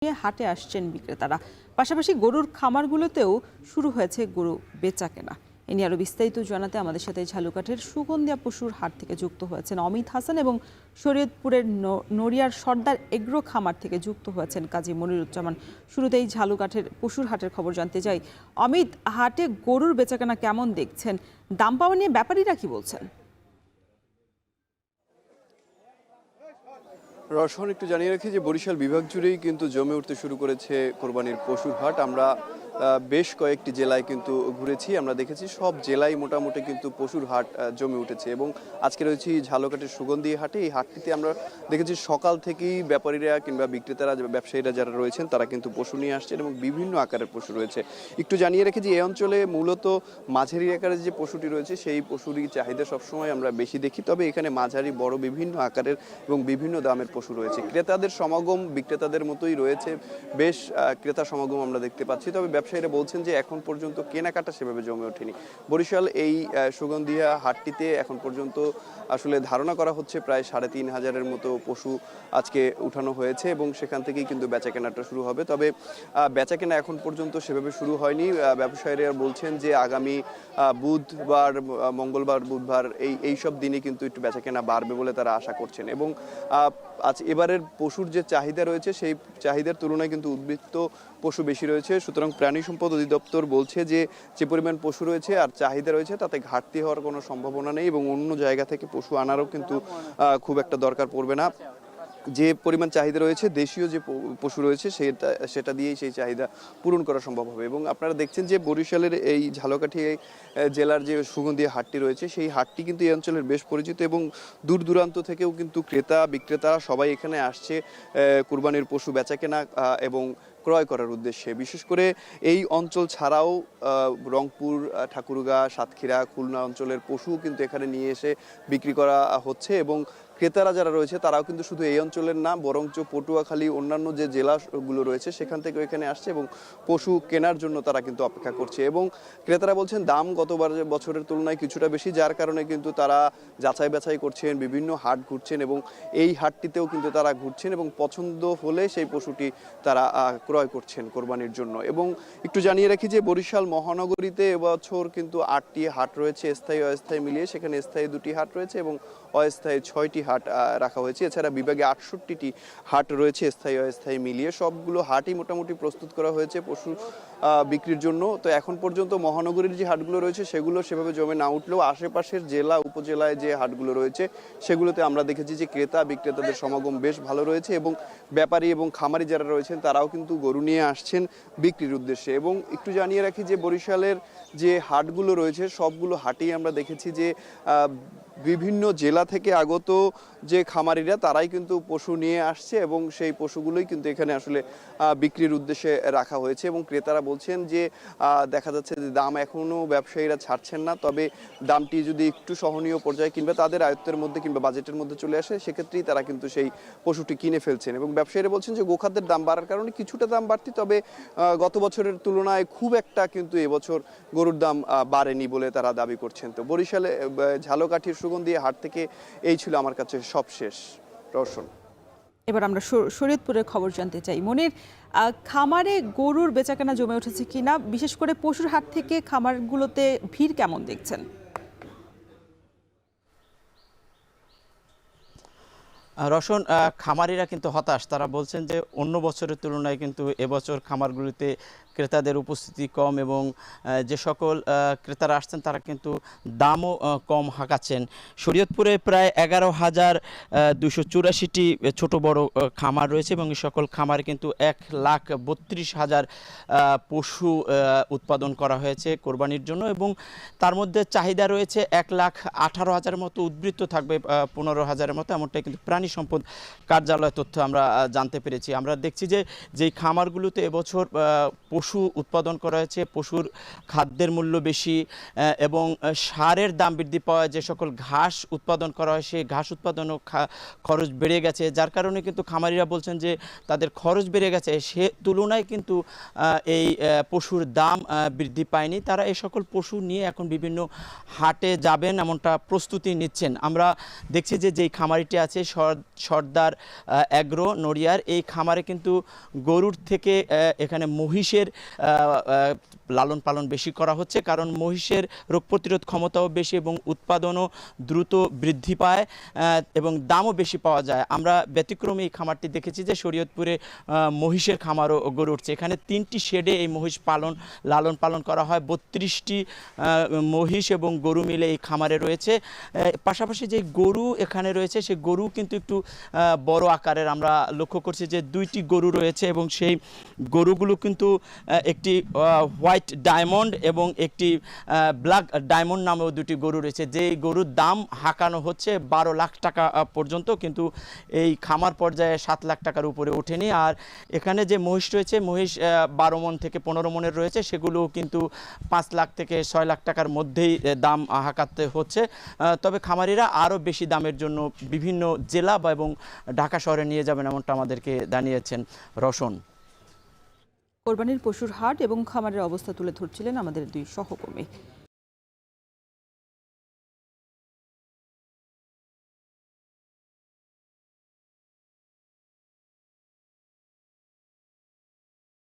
নিয়ে হাটে আসছেন বিক্রেতারা। পাশাপাশি গরুর খামারগুলোতেও শুরু হয়েছে গরু বেচাকেনা। এ নিয়ে আরো বিস্তারিত জানাতে আমাদের সাথে ঝালুকাঠের সুগন্ধিয়া পশুর হাট থেকে যুক্ত হয়েছেন অমিত হাসান এবং শরীয়তপুরের নড়িয়ার সর্দার এগ্রো খামার থেকে যুক্ত হয়েছেন কাজী মনিরুজ্জামান। শুরুতেই ঝালুকাঠের পশুর হাটের খবর জানতে চাই। অমিত, হাটে গরুর বেচাকেনা কেমন দেখছেন? দাম পাওয়া নিয়ে ব্যাপারীরা কি বলছেন? রসন, একটু জানিয়ে রাখি যে বরিশাল বিভাগ জুড়েই কিন্তু জমে উঠতে শুরু করেছে কোরবানির পশুর হাট। আমরা বেশ কয়েকটি জেলায় কিন্তু ঘুরেছি, আমরা দেখেছি সব জেলায় মোটামুটি কিন্তু পশুর হাট জমে উঠেছে। এবং আজকে রয়েছি ঝালকাঠির সুগন্ধি হাটে। এই হাটটিতে আমরা দেখেছি সকাল থেকেই ব্যাপারীরা কিংবা বিক্রেতারা, ব্যবসায়ীরা যারা রয়েছেন তারা কিন্তু পশু নিয়ে আসছেন এবং বিভিন্ন আকারের পশু রয়েছে। একটু জানিয়ে রাখি যে এই অঞ্চলে মূলত মাঝারি আকারের যে পশুটি রয়েছে সেই পশুরই চাহিদা সবসময় আমরা বেশি দেখি, তবে এখানে মাঝারি বড় বিভিন্ন আকারের এবং বিভিন্ন দামের পশু রয়েছে। ক্রেতাদের সমাগম বিক্রেতাদের মতোই রয়েছে, বেশ ক্রেতা সমাগম আমরা দেখতে পাচ্ছি। তবে ব্যবসায়ীরা বলছেন যে এখন পর্যন্ত কেনাকাটা সেভাবে জমে ওঠেনি। বরিশাল এই সুগন্ধিয়া হাটটিতে এখন পর্যন্ত আসলে ধারণা করা হচ্ছে প্রায় ৩,৫০০-এর মতো পশু আজকে উঠানো হয়েছে এবং সেখান থেকেই কিন্তু বেচা কেনাটা শুরু হবে। তবে বেচা কেনা এখন পর্যন্ত সেভাবে শুরু হয়নি। ব্যবসায়ীরা বলছেন যে আগামী বুধবার, মঙ্গলবার, বুধবার এইসব দিনে কিন্তু একটু বেচা কেনা বাড়বে বলে তারা আশা করছেন। এবং আজ এবারের পশুর যে চাহিদা রয়েছে সেই চাহিদার তুলনায় কিন্তু উদ্বৃত্ত পশু বেশি রয়েছে। সুতরাং প্রাণী সম্পদ অধিদপ্তর বলছে যে পরিমাণ পশু রয়েছে আর চাহিদা রয়েছে তাতে ঘাটতি হওয়ার কোনো সম্ভাবনা নেই এবং অন্য জায়গা থেকে পশু আনারও কিন্তু খুব একটা দরকার পড়বে না। যে পরিমাণ চাহিদা রয়েছে, দেশীয় যে পশু রয়েছে সেটা দিয়েই সেই চাহিদা পূরণ করা সম্ভব হবে। এবং আপনারা দেখছেন যে বরিশালের এই ঝালকাঠি জেলার যে সুগন্ধিয়া হাটটি রয়েছে সেই হাটটি কিন্তু এই অঞ্চলের বেশ পরিচিত এবং দূর দূরান্ত থেকেও কিন্তু ক্রেতা বিক্রেতা সবাই এখানে আসছে কুরবানির পশু বেচাকেনা এবং ক্রয় করার উদ্দেশ্যে। বিশেষ করে এই অঞ্চল ছাড়াও রংপুর, ঠাকুরগাঁ, সাতক্ষীরা, খুলনা অঞ্চলের পশু কিন্তু এখানে নিয়ে এসে বিক্রি করা হচ্ছে এবং ক্রেতারা যারা রয়েছে তারাও কিন্তু শুধু এই অঞ্চলের না, বরঞ্চ পটুয়াখালী অন্যান্য যে জেলাগুলো রয়েছে সেখান থেকে এখানে আসছে এবং পশু কেনার জন্য তারা কিন্তু অপেক্ষা করছে। এবং ক্রেতারা বলছেন দাম গতবার বছরের তুলনায় কিছুটা বেশি, যার কারণে কিন্তু তারা যাচাই বাছাই করছেন, বিভিন্ন হাট ঘুরছেন এবং এই হাটটিতেও কিন্তু তারা ঘুরছেন এবং পছন্দ হলে সেই পশুটি তারা ক্রয় করছেন কোরবানির জন্য। এবং একটু জানিয়ে রাখি যে বরিশাল মহানগরীতে এবছর কিন্তু 8টি হাট রয়েছে, স্থায়ী অস্থায়ী মিলিয়ে। সেখানে স্থায়ী 2টি হাট রয়েছে এবং অস্থায়ী 6টি হাট রাখা হয়েছে। এছাড়া বিভাগে 68টি হাট রয়েছে স্থায়ী অস্থায়ী মিলিয়ে। সবগুলো হাটই মোটামুটি প্রস্তুত করা হয়েছে পশু বিক্রির জন্য। তো এখন পর্যন্ত মহানগরীর যে হাটগুলো রয়েছে সেগুলো সেভাবে জমে না উঠলেও আশেপাশের জেলা উপজেলায় যে হাটগুলো রয়েছে সেগুলোতে আমরা দেখেছি যে ক্রেতা বিক্রেতাদের সমাগম বেশ ভালো রয়েছে এবং ব্যাপারী এবং খামারি যারা রয়েছেন তারাও কিন্তু গরু নিয়ে আসছেন বিক্রির উদ্দেশ্যে। এবং একটু জানিয়ে রাখি যে বরিশালের যে হাটগুলো রয়েছে সবগুলো হাটেই আমরা দেখেছি যে বিভিন্ন জেলা থেকে আগত যে খামারিরা তারাই কিন্তু পশু নিয়ে আসছে এবং সেই পশুগুলোই কিন্তু এখানে আসলে বিক্রির উদ্দেশ্যে রাখা হয়েছে। এবং ক্রেতারা বলছেন যে দেখা যাচ্ছে যে দাম এখনও ব্যবসায়ীরা ছাড়ছেন না, তবে দামটি যদি একটু সহনীয় পর্যায়ে কিংবা তাদের আয়ত্তের মধ্যে কিংবা বাজেটের মধ্যে চলে আসে সেক্ষেত্রেই তারা কিন্তু সেই পশুটি কিনে ফেলছেন। এবং ব্যবসায়ীরা বলছেন যে গোখাদ্যের দাম বাড়ার কারণে কিছুটা দাম বাড়তি, তবে গত বছরের তুলনায় খুব একটা কিন্তু এবছর গরুর দাম বাড়েনি বলে তারা দাবি করছেন। তো বরিশালে ঝালকাঠির সুগন্ধিয়া হাট থেকে এই ছিল আমার কাছে সবশেষ। রওশন, এবার আমরা শরীয়তপুরের খবর জানতে চাই। মনির, খামারে গরুর বেচাকেনা জমে উঠেছে কিনা, বিশেষ করে পশুর হাট থেকে খামারগুলোতে ভিড় কেমন দেখছেন? রওশন, খামারিরা কিন্তু হতাশ। তারা বলছেন যে অন্য বছরের তুলনায় কিন্তু এবছর খামারগুলিতে ক্রেতাদের উপস্থিতি কম এবং যে সকল ক্রেতারা আসছেন তারা কিন্তু দামও কম হাঁকাচ্ছেন। শরীয়তপুরে প্রায় 11,284টি ছোট বড় খামার রয়েছে এবং এই সকল খামারে কিন্তু 1,32,000 পশু উৎপাদন করা হয়েছে কোরবানির জন্য এবং তার মধ্যে চাহিদা রয়েছে 1,18,000 মতো, উদ্বৃত্ত থাকবে 15,000-এর মতো, এমনটাই কিন্তু প্রাণী সম্পদ কার্যালয় তথ্য আমরা জানতে পেরেছি। আমরা দেখছি যে যেই খামারগুলোতে এবছর পশু পশু উৎপাদন করা হয়েছে, পশুর খাদ্যের মূল্য বেশি এবং সারের দাম বৃদ্ধি পাওয়া, যে সকল ঘাস উৎপাদন করা হয় সেই ঘাস উৎপাদনও খরচ বেড়ে গেছে, যার কারণে কিন্তু খামারিরা বলছেন যে তাদের খরচ বেড়ে গেছে, সে তুলনায় কিন্তু এই পশুর দাম বৃদ্ধি পায়নি। তারা এই সকল পশু নিয়ে এখন বিভিন্ন হাটে যাবেন এমনটা প্রস্তুতি নিচ্ছেন। আমরা দেখছি যে যেই খামারিটি আছে সর্দার অ্যাগ্রো নড়িয়ার, এই খামারে কিন্তু গরুর থেকে এখানে মহিষের লালন পালন বেশি করা হচ্ছে, কারণ মহিষের রোগ প্রতিরোধ ক্ষমতাও বেশি এবং উৎপাদনও দ্রুত বৃদ্ধি পায় এবং দামও বেশি পাওয়া যায়। আমরা ব্যতিক্রমী এই খামারটি দেখেছি যে শরীয়তপুরে মহিষের খামারও গড়ে উঠছে। এখানে 3টি শেডে এই মহিষ লালন পালন করা হয়। 32টি মহিষ এবং গরু মিলে এই খামারে রয়েছে। পাশাপাশি যে গরু এখানে রয়েছে সেই গরু কিন্তু একটু বড় আকারের। আমরা লক্ষ্য করছি যে 2টি গরু রয়েছে এবং সেই গরুগুলো কিন্তু একটি হোয়াইট ডায়মন্ড এবং একটি ব্ল্যাক ডায়মন্ড নামেও 2টি গরু রয়েছে। যেই গরুর দাম হাঁকানো হচ্ছে 12 লাখ টাকা পর্যন্ত, কিন্তু এই খামার পর্যায়ে 7 লাখ টাকার উপরে ওঠেনি। আর এখানে যে মহিষ রয়েছে, মহিষ 12 মণ থেকে 15 মণের রয়েছে, সেগুলো কিন্তু 5 লাখ থেকে 6 লাখ টাকার মধ্যেই দাম হাঁকাতে হচ্ছে। তবে খামারিরা আরও বেশি দামের জন্য বিভিন্ন জেলা এবং ঢাকা শহরে নিয়ে যাবেন এমনটা আমাদেরকে জানিয়েছেন রওশন। কোরবানির পশুর হাট এবং খামারের অবস্থা তুলে ধরছিলেন আমাদের 2 সহকর্মী।